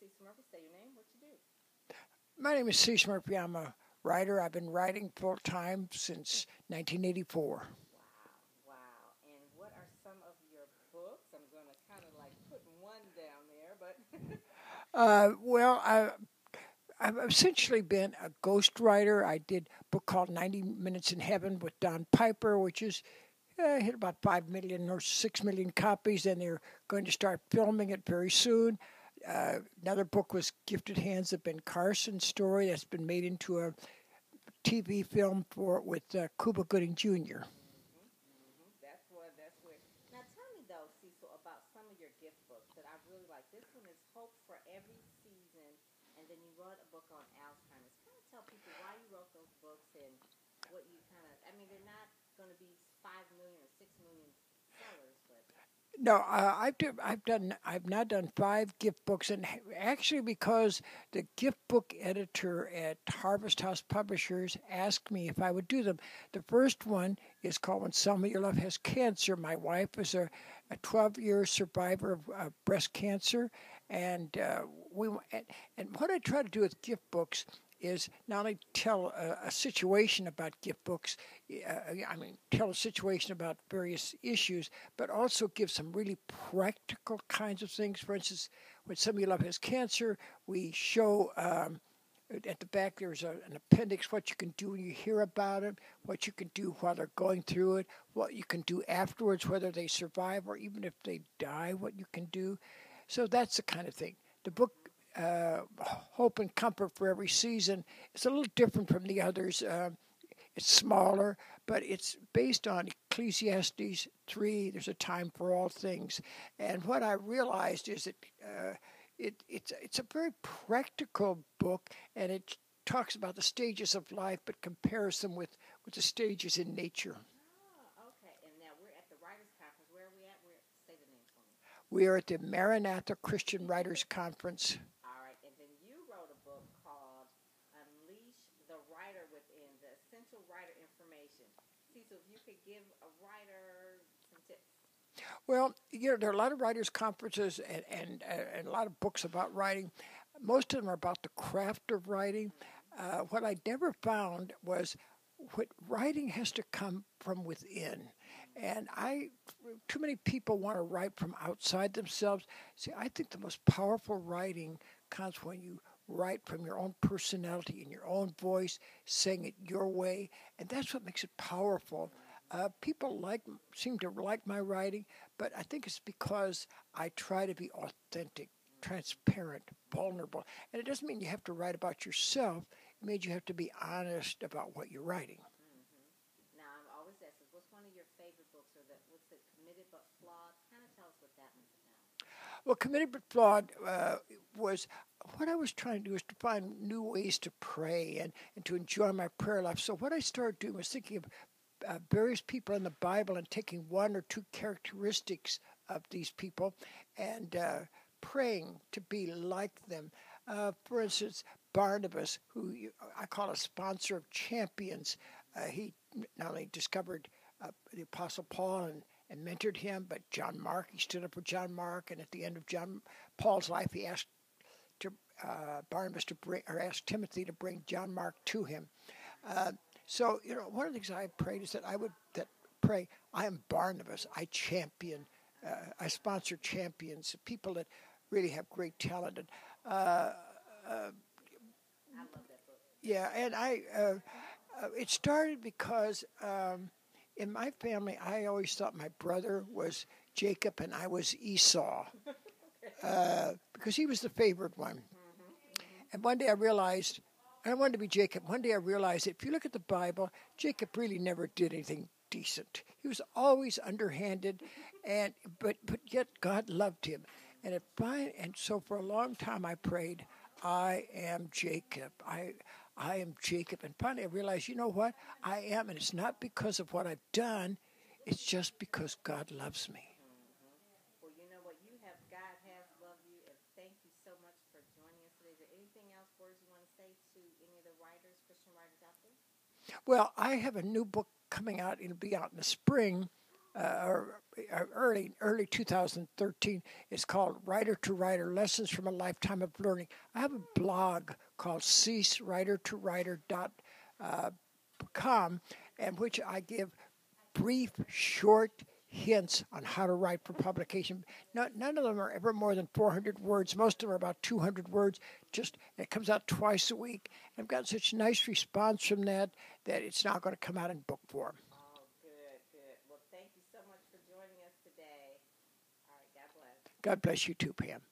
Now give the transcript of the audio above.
with Cec Murphey. Say your name, what you do. My name is Cec Murphey. I'm a writer. I've been writing full time since 1984. Wow. And what are some of your books? I'm going to kind of like put one down there, but. I've essentially been a ghostwriter. I did a book called 90 Minutes in Heaven with Don Piper, which is hit about 5 million or 6 million copies, and they're going to start filming it very soon. Another book was Gifted Hands of Ben Carson's story that's been made into a TV film with Cuba Gooding Jr. That's what. Now tell me though, Cecil, about some of your gift books that I really like. This one is Hope for Every Season, and then you wrote a book on Alzheimer's. Kind of tell people why you wrote those books and what you kind of. I mean, they're not going to be 5 million or 6 million sellers, but. No, I've not done 5 gift books, and actually because the gift book editor at Harvest House Publishers asked me if I would do them. The first one is called When Someone You Love Has Cancer. My wife is a 12-year survivor of breast cancer, and what I try to do with gift books is not only tell a situation about gift books, tell a situation about various issues, but also give some really practical kinds of things. For instance, when somebody you love has cancer, we show at the back there's an appendix, what you can do when you hear about it, what you can do while they're going through it, what you can do afterwards, whether they survive or even if they die, what you can do. So that's the kind of thing. The book Hope and Comfort for Every Season is a little different from the others. It's smaller, but it's based on Ecclesiastes 3. There's a time for all things. And what I realized is that it's a very practical book, and it talks about the stages of life, but compares them with the stages in nature. Oh, okay. And now we're at the Writers' Conference. Where are we at? Say the name for me. We are at the Maranatha Christian Writers Conference. All right. And then you wrote a book called Unleash the Writer Within, the Essential Writer Information. Cecil, if you could give a writer some tips. Well, there are a lot of writers' conferences and a lot of books about writing. Most of them are about the craft of writing. What I never found was what writing has to come from within. And too many people want to write from outside themselves. See, I think the most powerful writing comes when you write from your own personality in your own voice, saying it your way, and that's what makes it powerful. People seem to like my writing, but I think it's because I try to be authentic, transparent, vulnerable. And it doesn't mean you have to write about yourself. It means you have to be honest about what you're writing. Mm-hmm. Now, I'm always asking, what's one of your favorite books, or what's it, Committed but Flawed? Kind of tell us what that one's about. Well, Committed but Flawed was what I was trying to do is to find new ways to pray and to enjoy my prayer life. So what I started doing was thinking of various people in the Bible and taking one or two characteristics of these people and praying to be like them. For instance, Barnabas, who I call a sponsor of champions, he not only discovered the Apostle Paul and mentored him, but John Mark, he stood up for John Mark, and at the end of John Paul's life, he asked Barnabas asked Timothy to bring John Mark to him. So, one of the things I prayed is that I would pray, I am Barnabas. I champion, I sponsor champions, people that really have great talent. And, I love that book. Yeah, and it started because in my family, I always thought my brother was Jacob and I was Esau because he was the favored one. And one day I realized, I wanted to be Jacob. One day I realized that if you look at the Bible, Jacob really never did anything decent. He was always underhanded, but yet God loved him. And so for a long time I prayed, I am Jacob. I am Jacob. And finally I realized, you know what? I am, and it's not because of what I've done. It's just because God loves me. Well, you know what? God has loved you, and thank you so much for joining us today. Is there anything else, words you want to say to any of the writers, Christian writers out there? Well, I have a new book coming out. It'll be out in the spring early 2013. It's called Writer to Writer: Lessons from a Lifetime of Learning. I have a blog called ceasewritertowriter.com, in which I give brief, short hints on how to write for publication. None of them are ever more than 400 words. Most of them are about 200 words. It comes out twice a week. I've gotten such nice response from that it's now going to come out in book form. Oh, good, good. Well, thank you so much for joining us today. All right, God bless. God bless you too, Pam.